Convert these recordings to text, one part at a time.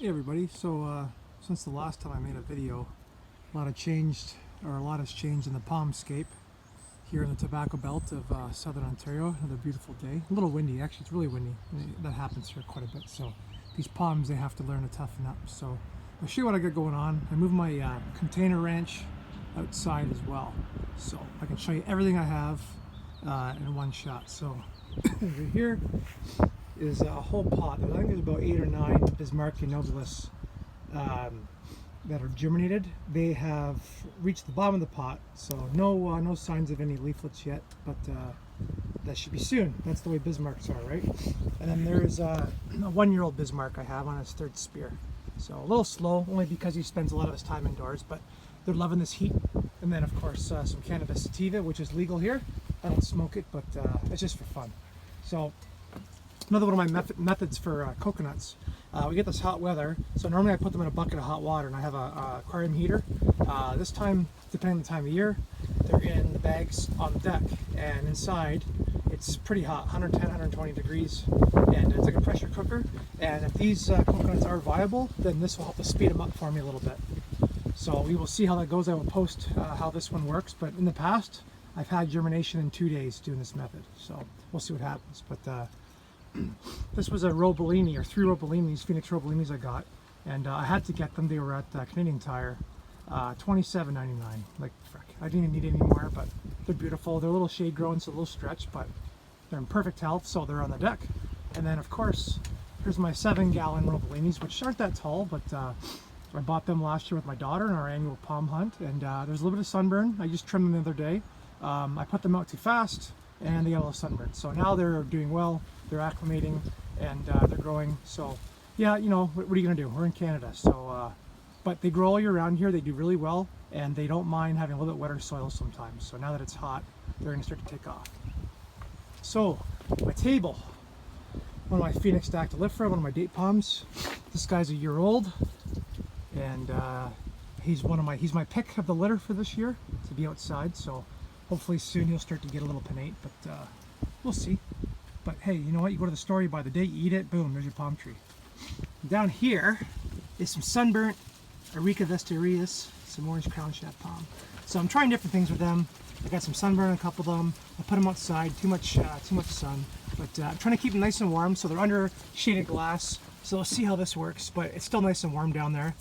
Hey everybody, since the last time I made a video, a lot has changed in the palmscape here in the Tobacco Belt of Southern Ontario. Another beautiful day. A little windy, actually it's really windy. That happens here quite a bit, so these palms, they have to learn to toughen up. So I'll show you what I got going on. I moved my container ranch outside as well, so I can show you everything I have in one shot. So over here is a whole pot. I think there's about 8 or 9 Bismarckia nobilis that are germinated. They have reached the bottom of the pot, so no signs of any leaflets yet, but that should be soon. That's the way Bismarcks are, right? And then there's a 1-year-old Bismarck I have on his 3rd spear. So a little slow, only because he spends a lot of his time indoors, but they're loving this heat. And then of course some cannabis sativa, which is legal here. I don't smoke it, but it's just for fun. So another one of my methods for coconuts. We get this hot weather, so normally I put them in a bucket of hot water, and I have a aquarium heater. This time, depending on the time of year, they're in the bags on the deck, and inside it's pretty hot, 110, 120 degrees, and it's like a pressure cooker. And if these coconuts are viable, then this will help to speed them up for me a little bit. So we will see how that goes. I will post how this one works, but in the past, I've had germination in 2 days doing this method, so we'll see what happens. But this was a Robellini, or 3 Robellinis, Phoenix Robellinis I got, and I had to get them. They were at Canadian Tire, $27.99. Like, frick, I didn't need any more, but they're beautiful. They're a little shade grown, so a little stretched, but they're in perfect health, so they're on the deck. And then, of course, here's my 7-gallon Robellinis, which aren't that tall, but I bought them last year with my daughter in our annual palm hunt, and there's a little bit of sunburn. I just trimmed them the other day. I put them out too fast, and they got a little sunburn. So now they're doing well. They're acclimating, and they're growing. So yeah, you know, what are you gonna do? We're in Canada, so but they grow all year round here. They do really well, and they don't mind having a little bit wetter soil sometimes. So now that it's hot, they're gonna start to take off. So my table, one of my Phoenix dactylifera, one of my date palms. This guy's a year old, and he's my pick of the litter for this year to be outside. So hopefully soon he'll start to get a little pinnate, but we'll see. But hey, you know what? You go to the store, you buy the date, you eat it, boom, there's your palm tree. Down here is some sunburnt Areca vestiarius, some orange crown shaft palm. So I'm trying different things with them. I got some sunburn on a couple of them. I put them outside, too much sun. But I'm trying to keep them nice and warm, so they're under shaded glass. So we'll see how this works, but it's still nice and warm down there.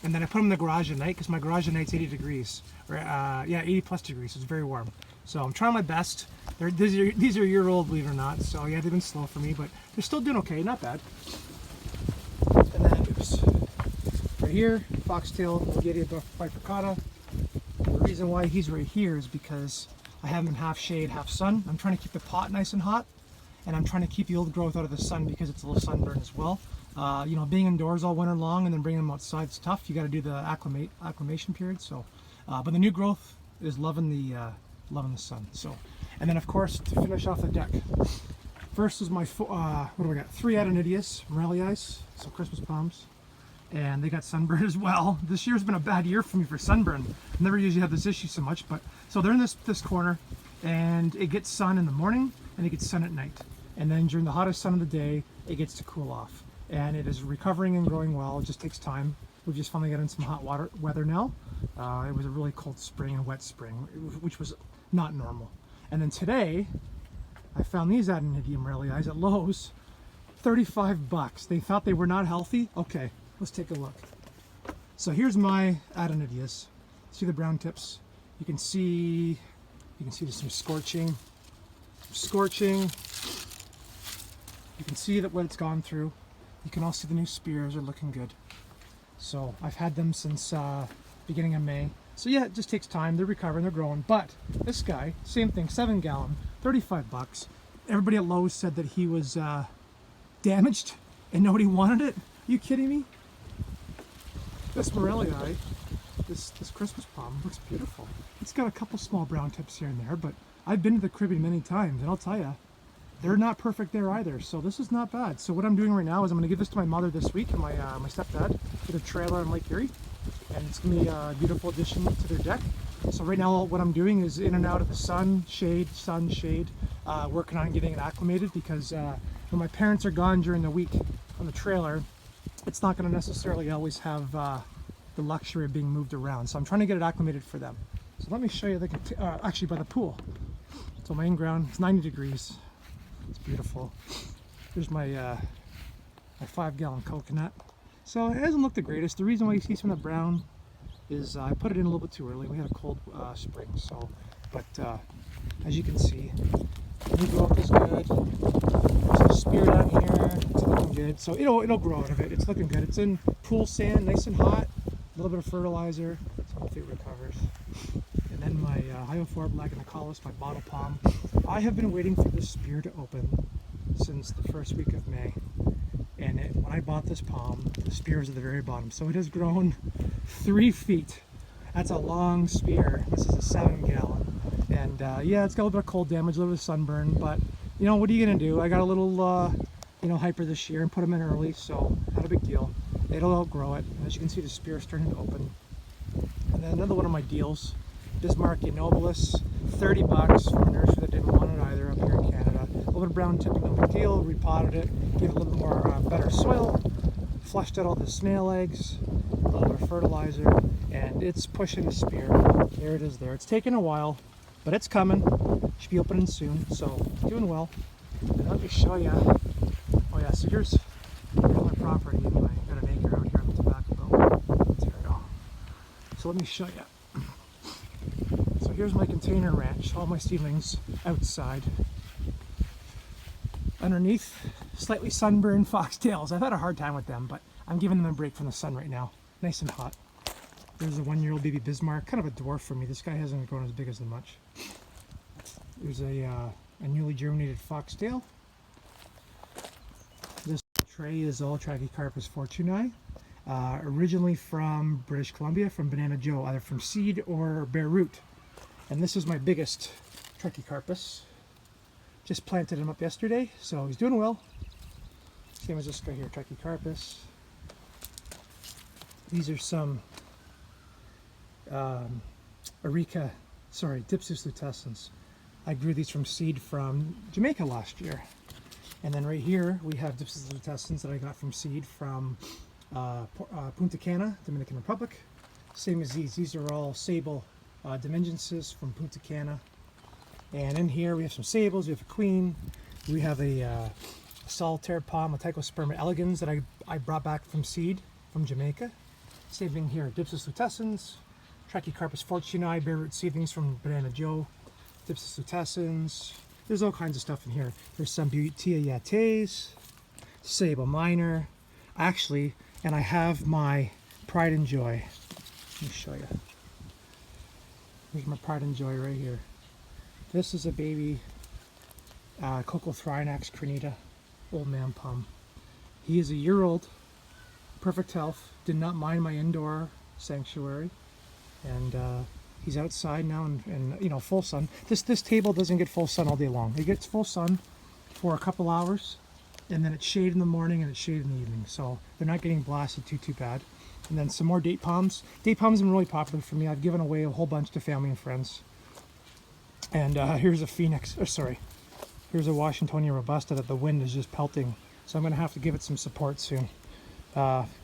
And then I put them in the garage at night, because my garage at night's 80 degrees. Or, yeah, 80 plus degrees, so it's very warm. So I'm trying my best. These are a year old, believe it or not. So yeah, they've been slow for me, but they're still doing okay, not bad. And then, oops, right here, foxtail Bulgaria bifurcata. And the reason why he's right here is because I have him in half shade, half sun. I'm trying to keep the pot nice and hot, and I'm trying to keep the old growth out of the sun because it's a little sunburn as well. You know, being indoors all winter long and then bringing them outside is tough. You got to do the acclimation period. So, but the new growth is loving the sun. So, and then of course to finish off the deck, first is my what do we got? 3 Adenidius Morellii, so Christmas palms, and they got sunburn as well. This year's been a bad year for me for sunburn. I never usually have this issue so much, but so they're in this corner, and it gets sun in the morning and it gets sun at night, and then during the hottest sun of the day it gets to cool off, and it is recovering and growing well. It just takes time. We've just finally got in some hot weather now. It was a really cold spring and wet spring, which was not normal. And then today, I found these Adenidium Morellii at Lowe's, 35 bucks. They thought they were not healthy. Okay, let's take a look. So here's my Adenidius. See the brown tips? You can see there's some scorching. You can see that what it's gone through. You can also see the new spears are looking good. So I've had them since beginning of May. So yeah, it just takes time. They're recovering, they're growing. But this guy, same thing, 7-gallon, 35 bucks. Everybody at Lowe's said that he was damaged and nobody wanted it. Are you kidding me? This Morellii, this Christmas palm looks beautiful. It's got a couple small brown tips here and there, but I've been to the Caribbean many times, and I'll tell you, they're not perfect there either. So this is not bad. So what I'm doing right now is I'm going to give this to my mother this week and my stepdad for the trailer on Lake Erie, and it's going to be a beautiful addition to their deck. So right now what I'm doing is in and out of the sun, shade, working on getting it acclimated, because when my parents are gone during the week on the trailer, it's not going to necessarily always have the luxury of being moved around. So I'm trying to get it acclimated for them. So let me show you the actually by the pool. So my in-ground, it's 90 degrees. It's beautiful. Here's my my 5-gallon coconut. So it doesn't look the greatest. The reason why you see some of the brown is I put it in a little bit too early. We had a cold spring, so. But as you can see, the growth is good. There's a spear down here. It's looking good. So it'll grow out of it. It's looking good. It's in pool sand, nice and hot. A little bit of fertilizer. So hopefully it recovers. And then my Hyophora laganacalis, my bottle palm. I have been waiting for this spear to open since the first week of May. And when I bought this palm, the spear was at the very bottom. So it has grown 3 feet. That's a long spear. This is a 7-gallon. And yeah, it's got a little bit of cold damage, a little bit of sunburn, but you know, what are you gonna do? I got a little, you know, hyper this year and put them in early, so not a big deal. It'll outgrow it. And as you can see, the spear is starting to open. And then another one of my deals, Bismarckia nobilis, 30 bucks from a nursery that didn't want it either up here in Canada. A little bit of brown tipping, no big deal. Repotted it, gave it a little bit more better soil, flushed out all the snail eggs, a little bit of fertilizer, and it's pushing the spear. There it is there. It's taken a while, but it's coming. Should be opening soon, so it's doing well. And let me show you. Oh yeah, so here's my property anyway. Got an acre out here on the tobacco belt. There we go. So let me show you. So here's my container ranch. All my seedlings outside. Underneath, slightly sunburned foxtails. I've had a hard time with them, but I'm giving them a break from the sun right now. Nice and hot. There's a 1-year-old baby Bismarck, kind of a dwarf for me. This guy hasn't grown as big as them much. There's a newly germinated foxtail. This tray is all Trachycarpus fortunei, originally from British Columbia, from Banana Joe, either from seed or bare root. And this is my biggest Trachycarpus. Just planted him up yesterday, so he's doing well. Same as this guy here, Trachycarpus. These are some Dipsus lutescens. I grew these from seed from Jamaica last year. And then right here we have Dipsus lutescens that I got from seed from Punta Cana, Dominican Republic. Same as these. These are all sable dimensionsis from Punta Cana. And in here we have some sables, we have a queen, we have a solitaire palm, a Tychosperma elegans that I brought back from seed from Jamaica. Same thing here, Dipsus lutescens, Trachycarpus fortunei, bare root seedlings from Banana Joe, Dipsus lutescens. There's all kinds of stuff in here. There's some Butea yates, Sable minor, actually, and I have my Pride and Joy. Let me show you. Here's my Pride and Joy right here. This is a baby Cocothrinax crenita, old man palm. He is a year old, perfect health, did not mind my indoor sanctuary, and he's outside now and you know, full sun. This table doesn't get full sun all day long. It gets full sun for a couple hours, and then it's shade in the morning and it's shade in the evening. So they're not getting blasted too bad. And then some more date palms. Date palms have been really popular for me. I've given away a whole bunch to family and friends. And here's a Phoenix, here's a Washingtonia robusta that the wind is just pelting. So I'm going to have to give it some support soon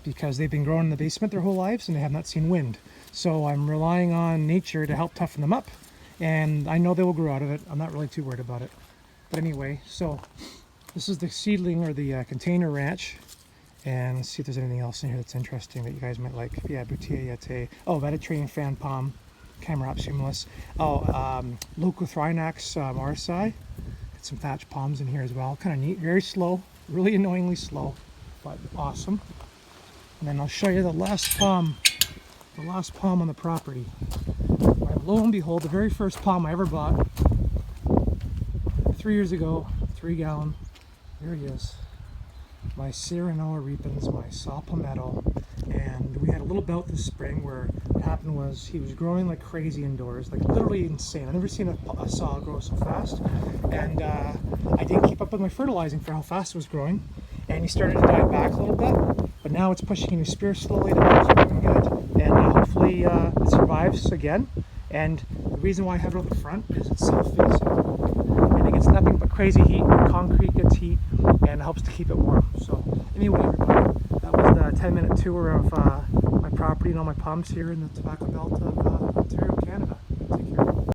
because they've been growing in the basement their whole lives and they have not seen wind. So I'm relying on nature to help toughen them up, and I know they will grow out of it. I'm not really too worried about it. But anyway, so this is the seedling or the container ranch. And let's see if there's anything else in here that's interesting that you guys might like. Yeah, Butea yate. Oh, Mediterranean fan palm. Camerops humilis. Oh, Leucothrinax marsi. Got some thatch palms in here as well. Kind of neat. Very slow. Really annoyingly slow, but awesome. And then I'll show you the last palm. The last palm on the property. And lo and behold, the very first palm I ever bought 3 years ago, 3-gallon. There he is. My Serenoa repens, my saw palmetto, and we had a little bout this spring where what happened was he was growing like crazy indoors, like literally insane. I've never seen a saw grow so fast, and I didn't keep up with my fertilizing for how fast it was growing, and he started to die back a little bit, but now it's pushing in his spear slowly, the buds are doing good, and hopefully it survives again. And the reason why I have it on the front is it's self-facing, and it gets nothing but crazy heat. The concrete gets heat and it helps to keep it warm. So anyway, everybody, that was the 10-minute tour of my property and all my pumps here in the Tobacco Belt of